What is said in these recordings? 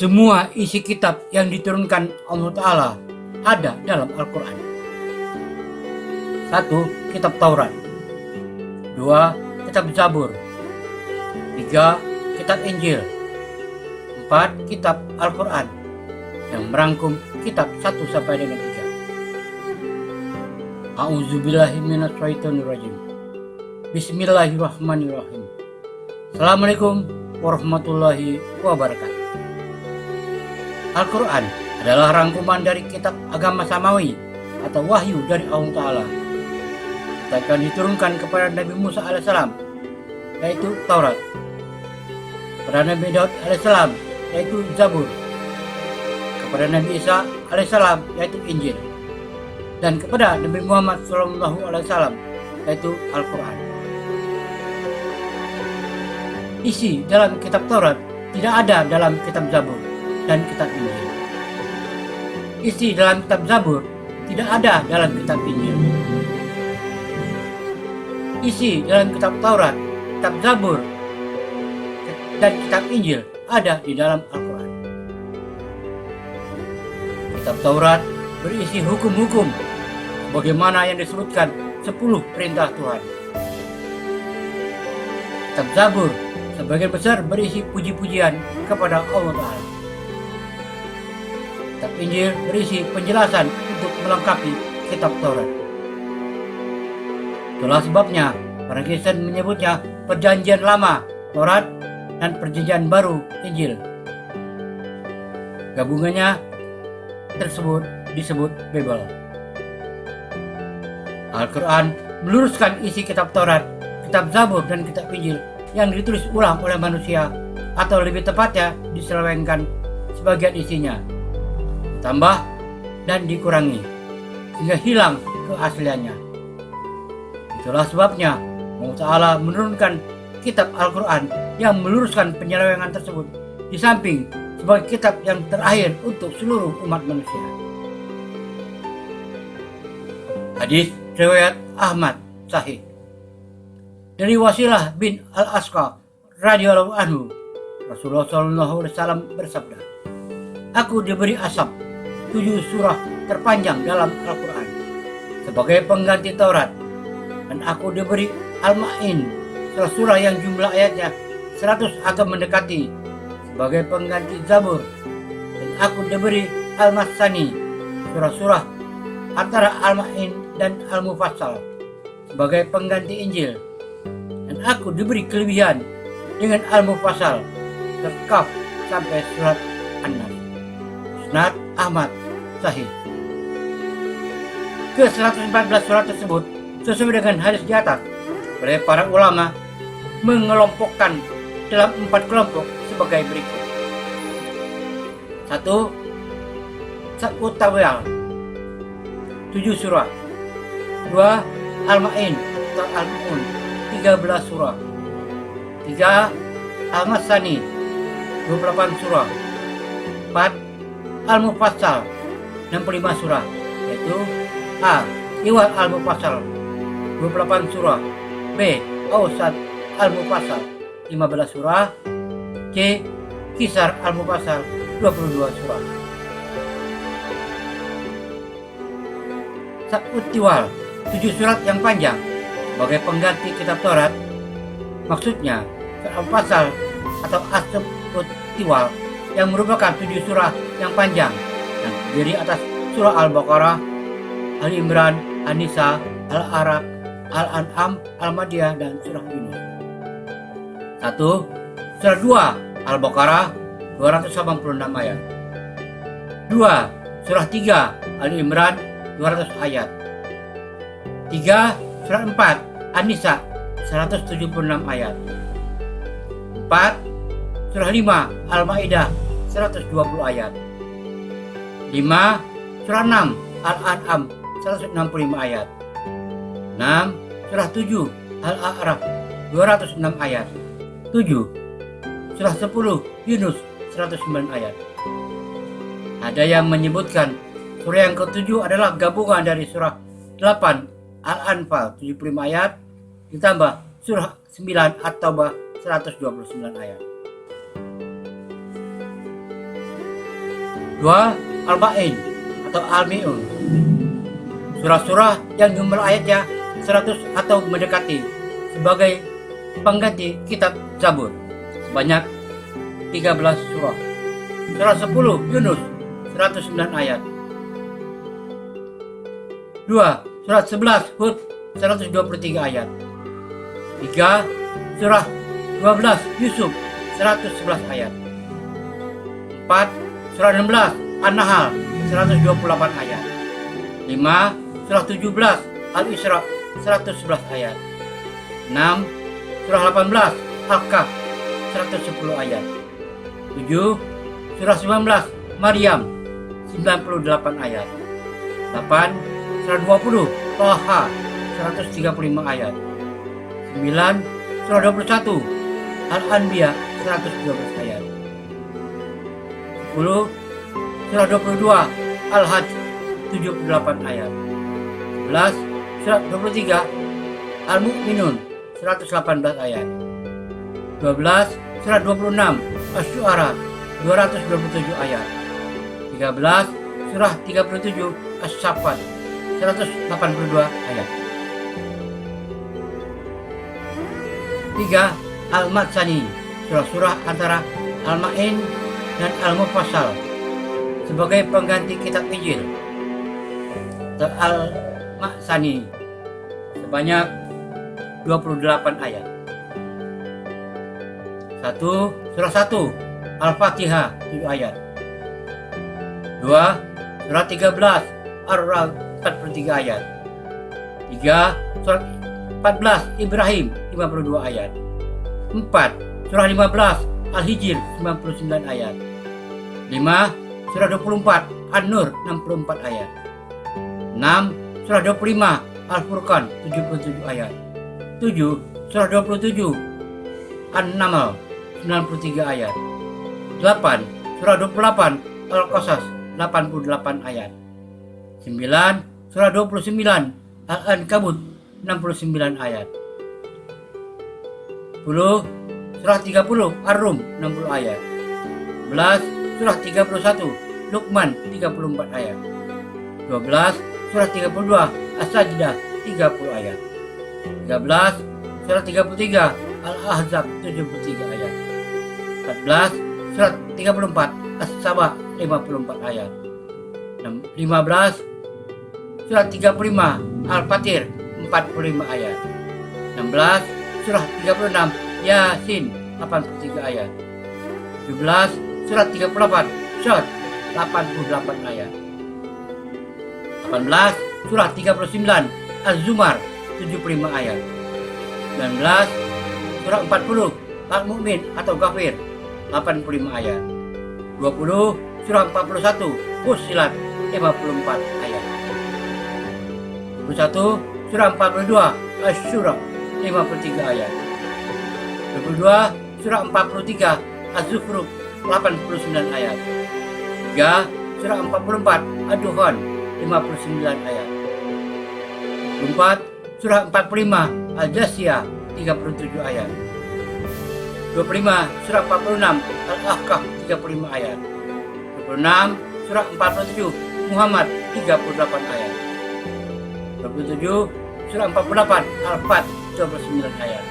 Semua isi kitab yang diturunkan Allah Ta'ala ada dalam Al-Quran. 1. Kitab Taurat. 2. Kitab Zabur. 3. Kitab Injil. 4. Kitab Al-Quran yang merangkum kitab 1 sampai dengan 3. A'udzubillahi minasyaitonirrajim. Bismillahirrahmanirrahim. Assalamualaikum warahmatullahi wabarakatuh. Al-Quran adalah rangkuman dari kitab agama samawi atau wahyu dari Allah Ta'ala. Akan diturunkan kepada Nabi Musa AS, yaitu Taurat. Kepada Nabi Daud AS, yaitu Zabur. Kepada Nabi Isa AS, yaitu Injil. Dan kepada Nabi Muhammad SAW, yaitu Al-Quran. Isi dalam kitab Taurat tidak ada dalam kitab Zabur dan kitab Injil. Isi dalam kitab Zabur tidak ada dalam kitab Injil. Isi dalam kitab Taurat, kitab Zabur, dan kitab Injil ada di dalam Al-Quran. Kitab Taurat berisi hukum-hukum bagaimana yang disebutkan 10 perintah Tuhan. Kitab Zabur sebagian besar berisi puji-pujian kepada Allah Ta'ala. Kitab Injil berisi penjelasan untuk melengkapi kitab Taurat. Itulah sebabnya para Kristen menyebutnya Perjanjian Lama Taurat dan Perjanjian Baru Injil. Gabungannya tersebut disebut Bible. Al-Quran meluruskan isi kitab Taurat, kitab Zabur, dan kitab Injil yang ditulis ulang oleh manusia, atau lebih tepatnya diselewengkan sebagian isinya, ditambah dan dikurangi sehingga hilang keasliannya. Itulah sebabnya Allah Ta'ala menurunkan kitab Al-Quran yang meluruskan penyelewengan tersebut di samping sebagai kitab yang terakhir untuk seluruh umat manusia. Hadis riwayat Ahmad sahih dari Wasilah bin Al-Asqa radhiyallahu anhu, Rasulullah SAW bersabda, "Aku diberi asap 7 surah terpanjang dalam Al-Quran sebagai pengganti Taurat, dan aku diberi Al-Ma'in, surah yang jumlah ayatnya 100 atau mendekati, sebagai pengganti Zabur, dan aku diberi Al-Masani, surah antara Al-Ma'in dan Al-Mufassal, sebagai pengganti Injil, dan aku diberi kelebihan dengan Al-Mufassal, Kaf sampai surat An-Nas." Musnad Ahmad sahih. Ke-114 surat tersebut sesuai dengan hadis di atas oleh para ulama mengelompokkan dalam 4 kelompok sebagai berikut. 1. Sab'ut Tawil 7 surah. 2. Al-Ma'in atau Al-Mu'un 13 surah. 3. Al-Masani 28 surah. 4. Al-Mufassal 65 surah, yaitu A. Iwal Al-Mufassal 28 surah, B. Awsat Al-Mufassal 15 surah, C. Kisar Al-Mufassal 22 surah. Sab'ut Tiwal 7 surat yang panjang sebagai pengganti kitab Taurat. Maksudnya Al-Mufassal atau As-Sab'ut Tiwal yang merupakan 7 surah yang panjang dan terdiri atas surah Al-Baqarah, Al-Imran, An-Nisa, Al-A'raf, Al-An'am, Al-Madiyah, dan surah Yunus. 1. Surah 2 Al-Baqarah 286 ayat. 2. Surah 3 Al-Imran 200 ayat. 3. Surah 4 An-Nisa 176 ayat. 4. Surah 5 Al-Maidah 120 ayat. 5. Surah 6 Al-An'am 165 ayat. 6. Surah 7 Al-A'raf 206 ayat. 7. Surah 10 Yunus 109 ayat. Ada yang menyebutkan surah yang ke-7 adalah gabungan dari surah 8 Al-Anfal 75 ayat ditambah surah 9 At-Taubah 129 ayat. 2. Al-Ba'in atau Al-Mi'un, surah-surah yang jumlah ayatnya 100 atau mendekati, sebagai pengganti kitab Zabur, sebanyak 13 surah. Surah 10 Yunus 109 ayat. 2. Surat 11 Hud 123 ayat. 3. Surah 12 Yusuf 111 ayat. 4. Surah 16 An-Nahl 128 ayat. 5. Surah 17 Al-Isra 111 ayat. 6. Surah 18 Al-Kahf 110 ayat. 7. Surah 19 Maryam 98 ayat. 8. Surah 20 Thaha 135 ayat. 9. Surah 21 Al-Anbiya 112 ayat. 10. Surah 22 Al-Hajj 78 ayat. 11. Surah 23 Al-Mu'minun 118 ayat. 12. Surah 26 Asy-Syu'ara 227 ayat. 13. Surah 37 As-Saffat 182 ayat. 3. Al-Matsani, surah-surah antara Al-Ma'in dan Al-Mufassal, sebagai pengganti kitab Injil. Al-Matsani sebanyak 28 ayat. 1. Surah 1 Al-Fatihah 7 ayat. 2. Surah 13 Ar-Ra'd 43 ayat. 3. Surah 14 Ibrahim 52 ayat. 4. Surah 15 Al-Hijr 99 ayat. 5. Surah 24 An-Nur 64 ayat. 6. Surah 25 Al-Furqan 77 ayat. 7. Surah 27 An-Naml 93 ayat. 8. Surah 28 Al-Qasas 88 ayat. 9. Surah 29 Al-Ankabut 69 ayat. 10. Surah 30 Ar-Rum 60 ayat. 11. Surah 31 Luqman 34 ayat. 12. Surah 32 As-Sajdah 30 ayat. 13. Surah 33 Al-Ahzab 73 ayat. 14. Surat 34 As-Saba 54 ayat. 15. Surat 35 Al-Fatir 45 ayat. 16. Surah 36 Yasin 83 ayat. 17. Surat 38 Syad 88 ayat. 18. Surah 39 Az-Zumar 75 ayat. 19. Surah 40 Al-Mu'min atau Ghafir 85 ayat. 20. Surah 41 Fussilat 54 ayat. 21. Surah 42 Asy-Syura 53 ayat. 22. Surah 43 Az-Zukhruf 89 ayat. 3. Surah 44 Ad-Dukhan 59 ayat. 24. Surah 45 Al-Jasiyah 37 ayat. 25. Surah 46 Al-Ahqaf 35 ayat. 26. Surah 47 Muhammad 38 ayat. 27. Surah 48 Al-Fat 29 ayat.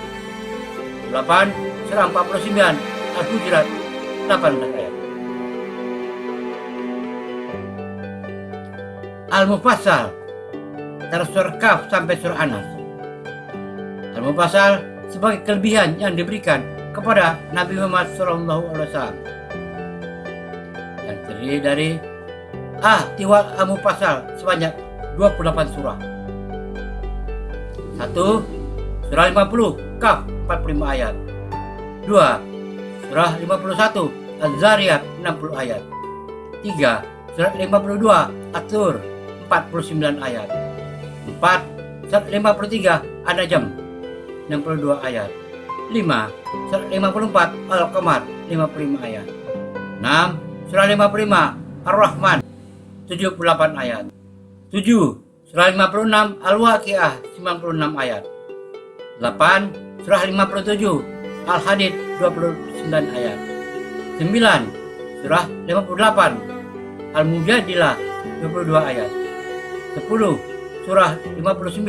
8. Surah 49 Al-Hujurat 18 ayat. Al-Mufassal dari surah Kahf sampai surah Anas. Al-Mufassal sebagai kelebihan yang diberikan kepada Nabi Muhammad SAW, yang terdiri dari Tiwal Al-Mufassal sebanyak 28 surah. 1. Surah 50 Kahf 45 ayat. 2. Surah 51 Az-Zariyat 60 ayat. 3. Surah 52 At-Tur 49 ayat. 4. Surat 53 An-Najm 62 ayat. 5. Surat 54 Al-Qamar 55 ayat. 6. Surah 55 Ar-Rahman 78 ayat. 7. Surah 56 Al-Waqiah 96 ayat. 8. Surah 57 Al-Hadid 29 ayat. 9. Surah 58 Al-Mujadilah 22 ayat. 10. Surah 59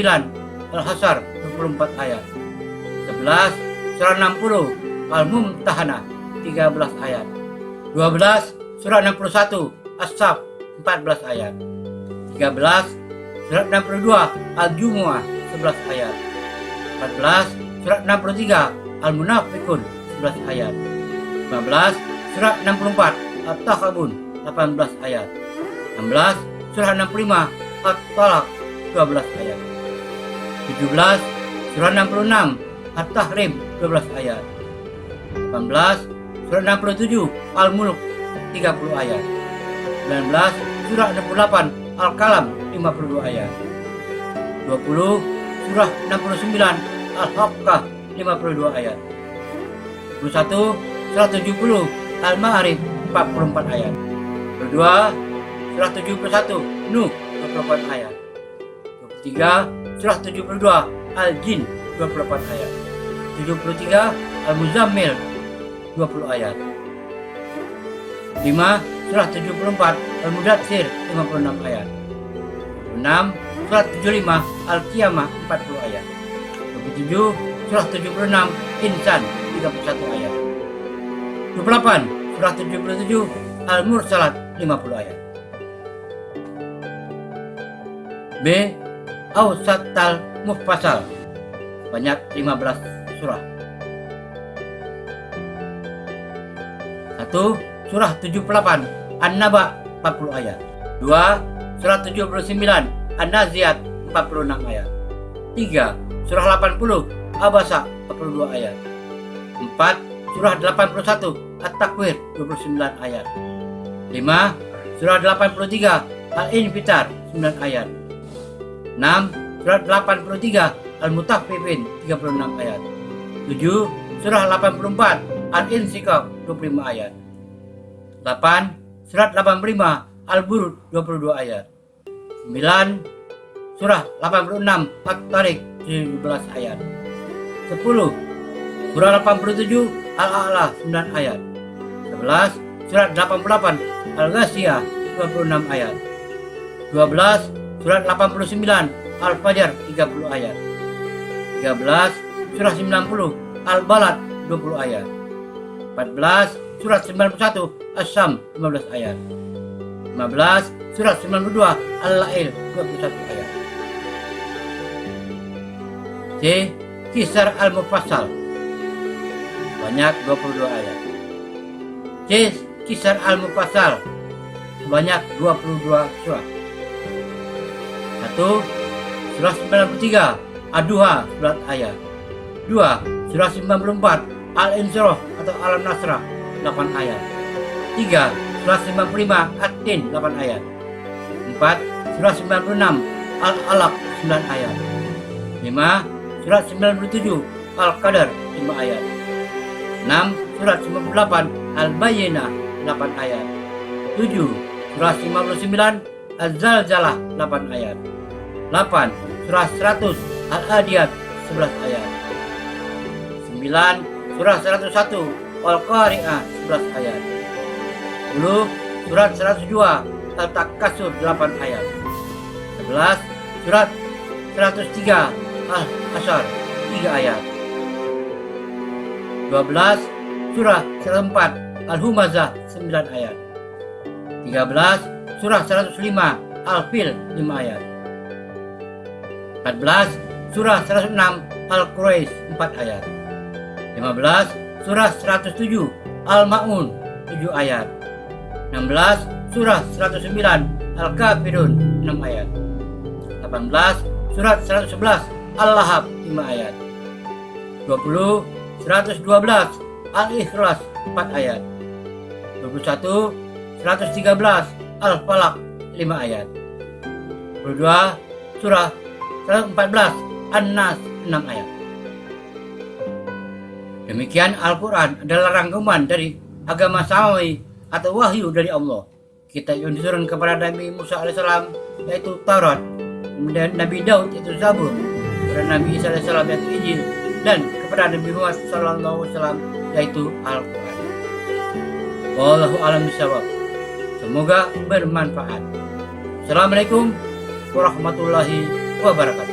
Al-Hasyr 24 ayat. 11. Surah 60 Al-Mumtahanah 13 ayat. 12. Surah 61 As-Saff 14 ayat. 13. Surat 62 Al-Jumu'ah 11 ayat. 14. Surat 63 Al-Munafiqun 11 ayat. 15. Surat 64 At-Takhabun 18 ayat. 16. Surah 65 At-Talaq 12 ayat. 17. Surah 66 At-Tahrim 12 ayat. 18. Surah 67 Al-Mulk 30 ayat. 19. Surah 68 Al-Qalam 52 ayat. 20. Surah 69 Al-Haqqah 52 ayat. 21. Surah 70 Al-Ma'arij 44 ayat. 22. Surah 71 Nuh 24 ayat. 23. Surah 72 Al-Jin 24 ayat. 73. Al-Muzammil 20 ayat. 5. Surah 74 Al-Mudaththir 56 ayat. 6. Surah 75 Al-Qiyamah 40 ayat. 27. Surah 76 Insan 31 ayat. 28. Surah 77 Al-Mursalat 50 ayat. B. Awsatal Mufassal banyak 15 surah. 1. Surah 78 An-Naba 40 ayat. 2. Surah 79 An-Naziat 46 ayat. 3. Surah 80 Abasa 42 ayat. 4. Surah 81 At-Takwir 29 ayat. 5. Surah 83 Al-Infitar 9 ayat. 6. Surah 83 Al-Mutaffifin 36 ayat. 7. Surah 84 Al-Insyikaq 25 ayat. 8. Surat 85 Al-Burud 22 ayat. 9. Surah 86 At-Tariq 17 ayat. 10. Surah 87 Al-A'la 9 ayat. 11. Surat 88 Al-Ghasyiyah 26 ayat. 12. Surat 89 Al-Fajr 30 ayat. 13. Surah 90 Al-Balad 20 ayat. 14. Surat 91 As-Sam 15 ayat. 15. Surat 92 Al-Lail 21 ayat. C. Kisar Al-Mufassal banyak 22 ayat. C. Kisar Al-Mufassal banyak 22 surah. 1. Surah 93 Ad-Duha 11 ayat. 2. Surah 94 Al-Insyirah atau Al-Nasrah 8 ayat. 3. Surah 95 At-Tin 8 ayat. 4. Surah 96 Al-Alaq 9 ayat. 5. Surat 97 Al-Qadar 5 ayat. 6. Surat 98 Al-Bayyinah 8 ayat. 7. Surah 59 Az-Zalzalah 8 ayat. 8. Surah 100 Al-Adiyat 11 ayat. 9. Surah 101 Al-Qari'ah 11 ayat. 10. Surat 102 Al-Takasur 8 ayat. 11. Surat 103 Al-Hasyr 3 ayat. 12. Surah 104 Al-Humazah 9 ayat. 13. Surah 105 Al-Fil 5 ayat. 14. Surah 106 Al-Quraisy 4 ayat. 15. Surah 107 Al-Ma'un 7 ayat. 16. Surah 109 Al-Kafirun 6 ayat. 18. Surat 111 Al-Lahab 5 ayat. 20. 112 Al-Ikhlas 4 ayat. 21. 113 Al-Falaq 5 ayat. 22. Surah 114 An-Nas 6 ayat. Demikian Al-Quran adalah rangkuman dari agama samawi atau wahyu dari Allah. Kitab yang diturunkan kepada Nabi Musa alaihissalam yaitu Taurat, kemudian Nabi Daud yaitu Zabur, kepada Nabi Isa alaihissalam yaitu Injil, dan kepada Nabi Muhammad sallallahu alaihi wasallam yaitu Al-Quran. Wallahu a'lam bishawab. Semoga bermanfaat. Assalamualaikum warahmatullahi wabarakatuh.